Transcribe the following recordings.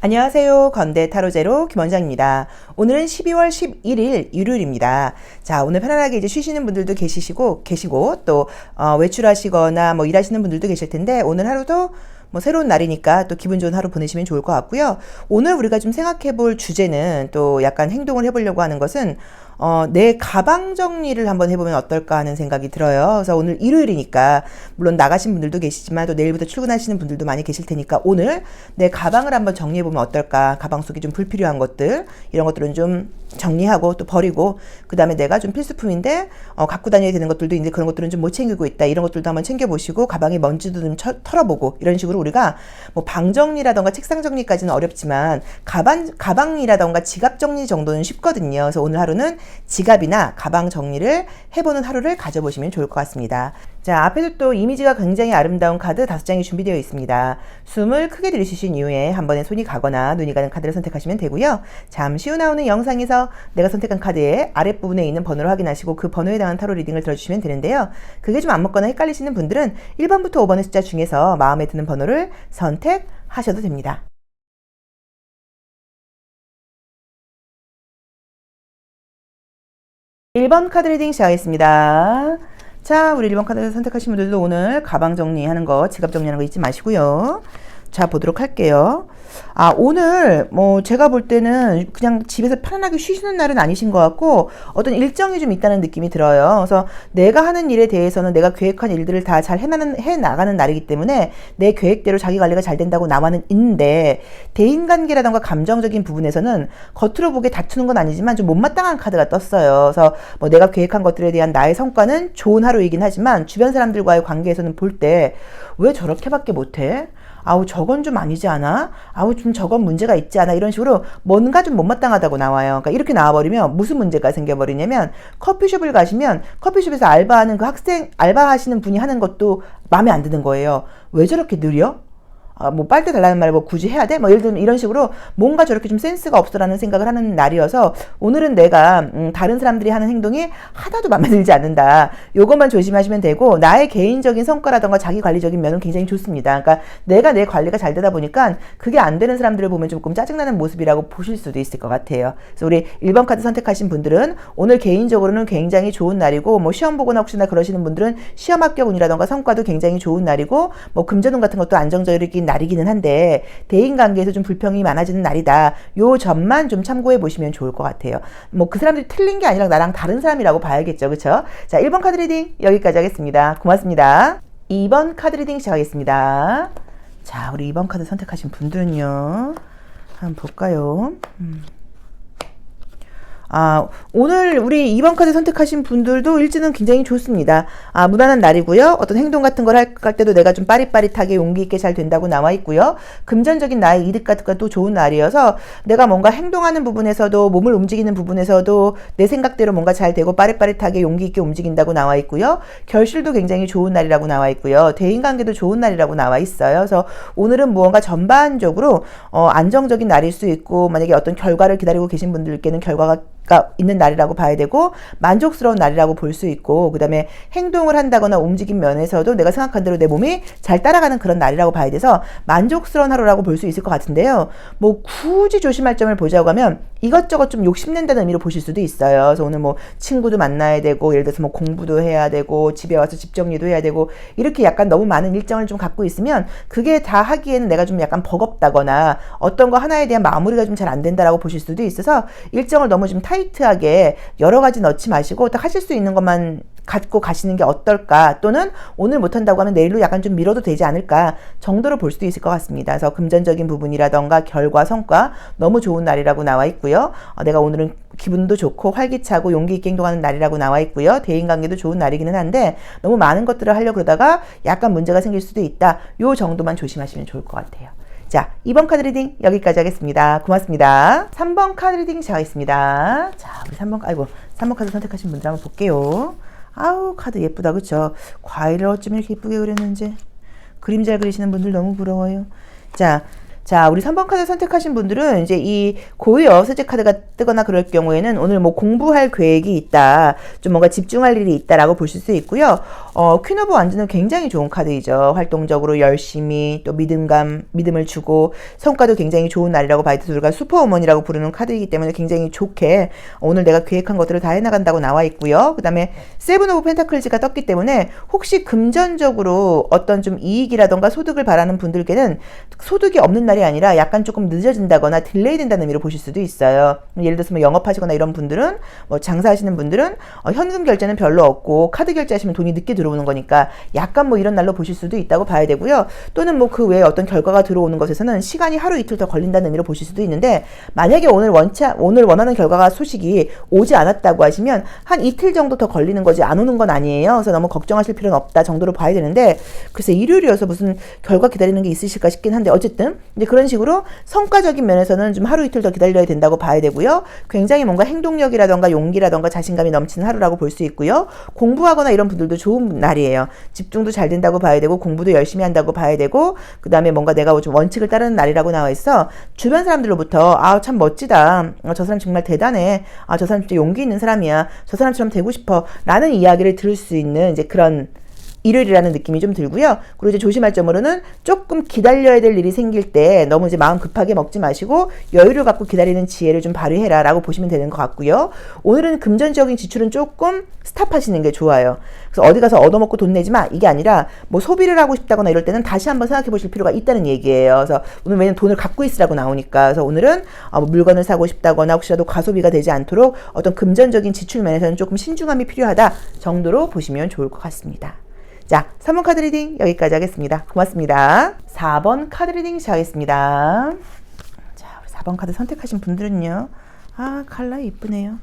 안녕하세요. 건대 타로제로 김원장입니다. 오늘은 12월 11일 일요일입니다. 자, 오늘 편안하게 이제 쉬시는 분들도 계시고 또 외출하시거나 뭐 일하시는 분들도 계실 텐데 오늘 하루도 뭐 새로운 날이니까 또 기분 좋은 하루 보내시면 좋을 것 같고요. 오늘 우리가 좀 생각해 볼 주제는 또 약간 행동을 해보려고 하는 것은 내 가방 정리를 한번 해보면 어떨까 하는 생각이 들어요. 그래서 오늘 일요일이니까 물론 나가신 분들도 계시지만 또 내일부터 출근하시는 분들도 많이 계실 테니까 오늘 내 가방을 한번 정리해보면 어떨까. 가방 속에 좀 불필요한 것들 이런 것들은 좀 정리하고 또 버리고 그 다음에 내가 좀 필수품인데 갖고 다녀야 되는 것들도 있는데 그런 것들은 좀 못 챙기고 있다. 이런 것들도 한번 챙겨보시고 가방에 먼지도 좀 털어보고 이런 식으로 우리가 뭐 방 정리라던가 책상 정리까지는 어렵지만 가방이라던가 지갑 정리 정도는 쉽거든요. 그래서 오늘 하루는 지갑이나 가방 정리를 해보는 하루를 가져보시면 좋을 것 같습니다. 자, 앞에도 또 이미지가 굉장히 아름다운 카드 5장이 준비되어 있습니다. 숨을 크게 들이쉬신 이후에 한 번에 손이 가거나 눈이 가는 카드를 선택하시면 되고요. 잠시 후 나오는 영상에서 내가 선택한 카드의 아랫부분에 있는 번호를 확인하시고 그 번호에 해당하는 타로 리딩을 들어주시면 되는데요. 그게 좀 안 맞거나 헷갈리시는 분들은 1번부터 5번의 숫자 중에서 마음에 드는 번호를 선택하셔도 됩니다. 1번 카드 리딩 시작하겠습니다. 자, 우리 1번 카드 선택하신 분들도 오늘 가방 정리하는 거, 지갑 정리하는 거 잊지 마시고요. 자, 보도록 할게요. 오늘 제가 볼 때는 그냥 집에서 편안하게 쉬시는 날은 아니신 것 같고 어떤 일정이 좀 있다는 느낌이 들어요. 그래서 내가 하는 일에 대해서는 내가 계획한 일들을 다 잘 해나가는 날이기 때문에 내 계획대로 자기 관리가 잘 된다고 나와는 있는데 대인관계라던가 감정적인 부분에서는 겉으로 보기에 다투는 건 아니지만 좀 못마땅한 카드가 떴어요. 그래서 뭐 내가 계획한 것들에 대한 나의 성과는 좋은 하루이긴 하지만 주변 사람들과의 관계에서는 볼 때 왜 저렇게밖에 못해? 저건 좀 아니지 않아? 좀 저건 문제가 있지 않아? 이런 식으로 뭔가 좀 못마땅하다고 나와요. 그러니까 이렇게 나와버리면 무슨 문제가 생겨버리냐면 커피숍을 가시면 커피숍에서 알바하는 그 알바하시는 분이 하는 것도 마음에 안 드는 거예요. 왜 저렇게 느려? 뭐 빨대 달라는 말을 뭐 굳이 해야 돼? 뭐 예를 들면 이런 식으로 뭔가 저렇게 좀 센스가 없어라는 생각을 하는 날이어서 오늘은 내가 다른 사람들이 하는 행동이 하나도 마음에 들지 않는다. 요것만 조심하시면 되고 나의 개인적인 성과라던가 자기 관리적인 면은 굉장히 좋습니다. 그러니까 내가 내 관리가 잘 되다 보니까 그게 안 되는 사람들을 보면 조금 짜증나는 모습이라고 보실 수도 있을 것 같아요. 그래서 우리 1번 카드 선택하신 분들은 오늘 개인적으로는 굉장히 좋은 날이고 뭐 시험 보거나 혹시나 그러시는 분들은 시험 합격 운이라던가 성과도 굉장히 좋은 날이고 뭐 금전운 같은 것도 안정적인 날이기는 한데 대인관계에서 좀 불평이 많아지는 날이다. 요 점만 좀 참고해 보시면 좋을 것 같아요. 뭐 그 사람들이 틀린 게 아니라 나랑 다른 사람이라고 봐야겠죠. 그쵸? 자, 1번 카드 리딩 여기까지 하겠습니다. 고맙습니다. 2번 카드 리딩 시작하겠습니다. 자, 우리 2번 카드 선택하신 분들은요. 한번 볼까요? 오늘 우리 2번 카드 선택하신 분들도 일지는 굉장히 좋습니다. 무난한 날이고요. 어떤 행동 같은 걸 할 때도 내가 좀 빠릿빠릿하게 용기 있게 잘 된다고 나와 있고요. 금전적인 나의 이득 같은 것도 좋은 날이어서 내가 뭔가 행동하는 부분에서도 몸을 움직이는 부분에서도 내 생각대로 뭔가 잘 되고 빠릿빠릿하게 용기 있게 움직인다고 나와 있고요. 결실도 굉장히 좋은 날이라고 나와 있고요. 대인관계도 좋은 날이라고 나와 있어요. 그래서 오늘은 무언가 전반적으로 안정적인 날일 수 있고 만약에 어떤 결과를 기다리고 계신 분들께는 결과가 있는 날이라고 봐야 되고 만족스러운 날이라고 볼 수 있고 그 다음에 행동을 한다거나 움직임 면에서도 내가 생각한 대로 내 몸이 잘 따라가는 그런 날이라고 봐야 돼서 만족스러운 하루라고 볼 수 있을 것 같은데요. 뭐 굳이 조심할 점을 보자고 하면 이것저것 좀 욕심낸다는 의미로 보실 수도 있어요. 그래서 오늘 뭐 친구도 만나야 되고 예를 들어서 뭐 공부도 해야 되고 집에 와서 집 정리도 해야 되고 이렇게 약간 너무 많은 일정을 좀 갖고 있으면 그게 다 하기에는 내가 좀 약간 버겁다거나 어떤 거 하나에 대한 마무리가 좀 잘 안 된다라고 보실 수도 있어서 일정을 너무 좀 타이트하게 여러 가지 넣지 마시고 딱 하실 수 있는 것만 갖고 가시는 게 어떨까 또는 오늘 못한다고 하면 내일로 약간 좀 미뤄도 되지 않을까 정도로 볼 수도 있을 것 같습니다. 그래서 금전적인 부분이라던가 결과 성과 너무 좋은 날이라고 나와 있고요. 내가 오늘은 기분도 좋고 활기차고 용기 있게 행동하는 날이라고 나와 있고요. 대인관계도 좋은 날이기는 한데 너무 많은 것들을 하려고 그러다가 약간 문제가 생길 수도 있다. 요 정도만 조심하시면 좋을 것 같아요. 자, 2번 카드 리딩 여기까지 하겠습니다. 고맙습니다. 3번 카드 리딩 시작하겠습니다. 자, 우리 3번 카드 선택하신 분들 한번 볼게요. 카드 예쁘다. 그쵸? 과일을 어쩜 이렇게 예쁘게 그렸는지. 그림 잘 그리시는 분들 너무 부러워요. 자, 자, 우리 3번 카드 선택하신 분들은 이제 이 고위 어세제 카드가 뜨거나 그럴 경우에는 오늘 뭐 공부할 계획이 있다, 좀 뭔가 집중할 일이 있다라고 보실 수 있고요. 퀸 오브 완즈는 굉장히 좋은 카드이죠. 활동적으로 열심히 또 믿음을 주고 성과도 굉장히 좋은 날이라고 봐야 돼서 우리가 슈퍼우먼이라고 부르는 카드이기 때문에 굉장히 좋게 오늘 내가 계획한 것들을 다 해나간다고 나와 있고요. 그 다음에 세븐 오브 펜타클즈가 떴기 때문에 혹시 금전적으로 어떤 좀 이익이라던가 소득을 바라는 분들께는 소득이 없는 날이 아니라 약간 조금 늦어진다거나 딜레이 된다는 의미로 보실 수도 있어요. 예를 들어서 뭐 영업하시거나 이런 분들은, 뭐 장사하시는 분들은 현금 결제는 별로 없고 카드 결제하시면 돈이 늦게 들어오는 거니까 약간 뭐 이런 날로 보실 수도 있다고 봐야 되고요. 또는 뭐 그 외에 어떤 결과가 들어오는 것에서는 시간이 하루 이틀 더 걸린다는 의미로 보실 수도 있는데, 만약에 오늘 원하는 결과가 소식이 오지 않았다고 하시면 한 이틀 정도 더 걸리는 거지 안 오는 건 아니에요. 그래서 너무 걱정하실 필요는 없다 정도로 봐야 되는데, 글쎄 일요일이어서 무슨 결과 기다리는 게 있으실까 싶긴 한데, 어쨌든 이제 그런 식으로 성과적인 면에서는 좀 하루 이틀 더 기다려야 된다고 봐야 되고요. 굉장히 뭔가 행동력이라던가 용기라던가 자신감이 넘치는 하루라고 볼 수 있고요. 공부하거나 이런 분들도 좋은 날이에요. 집중도 잘 된다고 봐야 되고 공부도 열심히 한다고 봐야 되고, 그 다음에 뭔가 내가 좀 원칙을 따르는 날이라고 나와 있어. 주변 사람들로부터 참 멋지다, 저 사람 정말 대단해, 저 사람 진짜 용기 있는 사람이야, 저 사람처럼 되고 싶어 라는 이야기를 들을 수 있는 이제 그런 일요일이라는 느낌이 좀 들고요. 그리고 이제 조심할 점으로는 조금 기다려야 될 일이 생길 때 너무 이제 마음 급하게 먹지 마시고 여유를 갖고 기다리는 지혜를 좀 발휘해라 라고 보시면 되는 것 같고요. 오늘은 금전적인 지출은 조금 스탑하시는 게 좋아요. 그래서 어디 가서 얻어먹고 돈 내지 마, 이게 아니라 뭐 소비를 하고 싶다거나 이럴 때는 다시 한번 생각해 보실 필요가 있다는 얘기예요. 그래서 오늘 왜냐면 돈을 갖고 있으라고 나오니까, 그래서 오늘은 뭐 물건을 사고 싶다거나 혹시라도 과소비가 되지 않도록 어떤 금전적인 지출 면에서는 조금 신중함이 필요하다 정도로 보시면 좋을 것 같습니다. 자, 3번 카드 리딩 여기까지 하겠습니다. 고맙습니다. 4번 카드 리딩 시작하겠습니다. 자, 우리 4번 카드 선택하신 분들은요. 컬러 이쁘네요.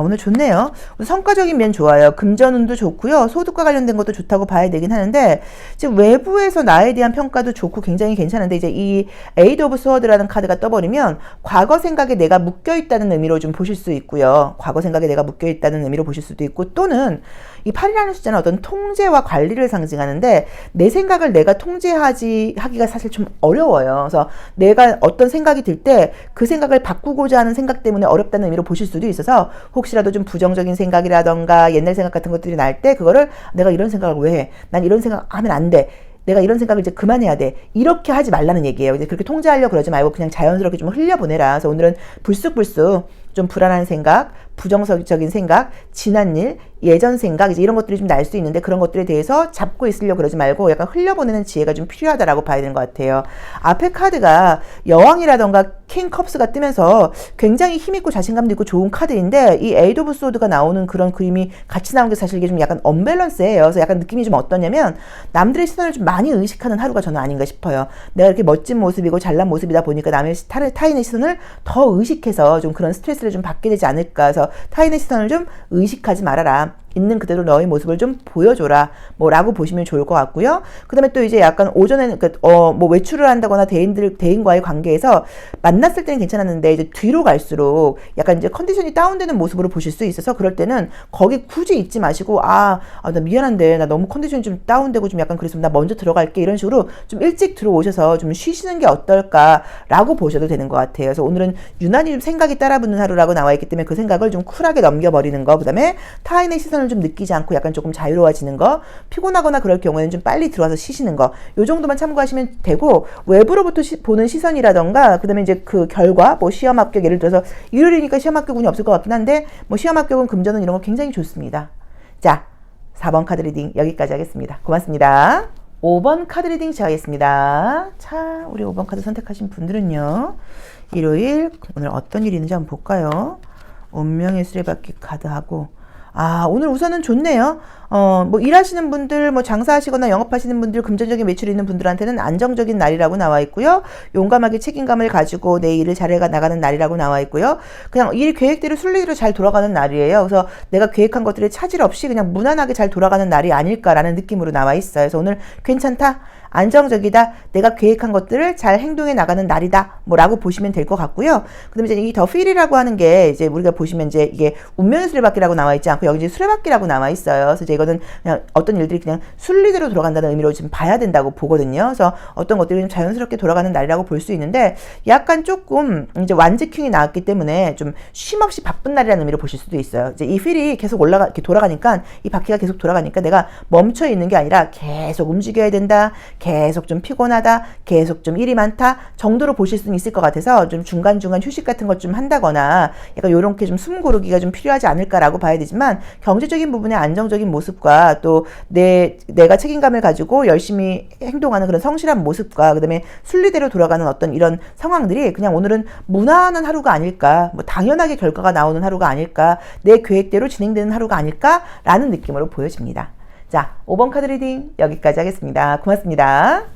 오늘 좋네요. 성과적인 면 좋아요. 금전운도 좋고요. 소득과 관련된 것도 좋다고 봐야 되긴 하는데, 지금 외부에서 나에 대한 평가도 좋고 굉장히 괜찮은데, 이제 이 에이드 오브 스워드라는 카드가 떠버리면 과거 생각에 내가 묶여있다는 의미로 좀 보실 수 있고요. 과거 생각에 내가 묶여있다는 의미로 보실 수도 있고, 또는 이 8이라는 숫자는 어떤 통제와 관리를 상징하는데, 내 생각을 내가 통제하기가 사실 좀 어려워요. 그래서 내가 어떤 생각이 들 때 그 생각을 바꾸고자 하는 생각 때문에 어렵다는 의미로 보실 수도 있어서, 혹시라도 좀 부정적인 생각이라던가 옛날 생각 같은 것들이 날 때 그거를 내가 이런 생각을 왜 해? 난 이런 생각 하면 안 돼. 내가 이런 생각을 이제 그만해야 돼. 이렇게 하지 말라는 얘기예요. 이제 그렇게 통제하려고 그러지 말고 그냥 자연스럽게 좀 흘려보내라. 그래서 오늘은 불쑥불쑥 좀 불안한 생각, 부정적인 생각, 지난 일, 예전 생각, 이제 이런 것들이 좀 날 수 있는데, 그런 것들에 대해서 잡고 있으려고 그러지 말고 약간 흘려보내는 지혜가 좀 필요하다라고 봐야 되는 것 같아요. 앞에 카드가 여왕이라던가 킹 컵스가 뜨면서 굉장히 힘있고 자신감도 있고 좋은 카드인데, 이 에이드 오브 소드가 나오는 그런 그림이 같이 나온 게 사실 이게 좀 약간 언밸런스예요. 그래서 약간 느낌이 좀 어떠냐면, 남들의 시선을 좀 많이 의식하는 하루가 저는 아닌가 싶어요. 내가 이렇게 멋진 모습이고 잘난 모습이다 보니까 타인의 시선을 더 의식해서 좀 그런 스트레스를 좀 받게 되지 않을까. 그래서 타인의 시선을 좀 의식하지 말아라. 있는 그대로 너의 모습을 좀 보여줘라. 라고 보시면 좋을 것 같고요. 그 다음에 또 이제 약간 오전에는, 뭐 외출을 한다거나 대인과의 관계에서 만났을 때는 괜찮았는데, 이제 뒤로 갈수록 약간 이제 컨디션이 다운되는 모습으로 보실 수 있어서, 그럴 때는 거기 굳이 있지 마시고, 나 미안한데, 나 너무 컨디션이 좀 다운되고 좀 약간 그래서 나 먼저 들어갈게. 이런 식으로 좀 일찍 들어오셔서 좀 쉬시는 게 어떨까라고 보셔도 되는 것 같아요. 그래서 오늘은 유난히 좀 생각이 따라붙는 하루라고 나와 있기 때문에 그 생각을 좀 쿨하게 넘겨버리는 거, 그 다음에 타인의 시선을 좀 느끼지 않고 약간 조금 자유로워지는 거, 피곤하거나 그럴 경우에는 좀 빨리 들어와서 쉬시는 거, 요 정도만 참고하시면 되고, 외부로부터 보는 시선이라던가, 그 다음에 이제 그 결과, 뭐 시험 합격, 예를 들어서 일요일이니까 시험 합격 운이 없을 것 같긴 한데, 뭐 시험 합격은 금전은 이런 거 굉장히 좋습니다. 자, 4번 카드 리딩 여기까지 하겠습니다. 고맙습니다. 5번 카드 리딩 시작하겠습니다. 자, 우리 5번 카드 선택하신 분들은요, 일요일 오늘 어떤 일이 있는지 한번 볼까요? 운명의 수레바퀴 카드하고, 오늘 우선은 좋네요. 뭐 일하시는 분들, 뭐 장사하시거나 영업하시는 분들, 금전적인 매출이 있는 분들한테는 안정적인 날이라고 나와 있고요. 용감하게 책임감을 가지고 내 일을 잘해 나가는 날이라고 나와 있고요. 그냥 일 계획대로 순리대로 잘 돌아가는 날이에요. 그래서 내가 계획한 것들에 차질 없이 그냥 무난하게 잘 돌아가는 날이 아닐까라는 느낌으로 나와 있어요. 그래서 오늘 괜찮다? 안정적이다. 내가 계획한 것들을 잘 행동해 나가는 날이다. 뭐라고 보시면 될 것 같고요. 그다음에 이제 이 더 필이라고 하는 게 이제 우리가 보시면 이제 이게 운명의 수레바퀴라고 나와 있지 않고 여기 이제 수레바퀴라고 나와 있어요. 그래서 이제 이거는 그냥 어떤 일들이 그냥 순리대로 돌아간다는 의미로 지금 봐야 된다고 보거든요. 그래서 어떤 것들이 좀 자연스럽게 돌아가는 날이라고 볼 수 있는데 약간 조금 이제 완즈킹이 나왔기 때문에 좀 쉼없이 바쁜 날이라는 의미로 보실 수도 있어요. 이제 이 필이 계속 이렇게 돌아가니까 이 바퀴가 계속 돌아가니까 내가 멈춰 있는 게 아니라 계속 움직여야 된다. 계속 좀 피곤하다. 계속 좀 일이 많다. 정도로 보실 수는 있을 것 같아서 좀 중간중간 휴식 같은 것 좀 한다거나 약간 요렇게 좀 숨 고르기가 좀 필요하지 않을까라고 봐야 되지만 경제적인 부분의 안정적인 모습과 또 내가 책임감을 가지고 열심히 행동하는 그런 성실한 모습과 그다음에 순리대로 돌아가는 어떤 이런 상황들이 그냥 오늘은 무난한 하루가 아닐까, 뭐 당연하게 결과가 나오는 하루가 아닐까, 내 계획대로 진행되는 하루가 아닐까라는 느낌으로 보여집니다. 자, 5번 카드 리딩 여기까지 하겠습니다. 고맙습니다.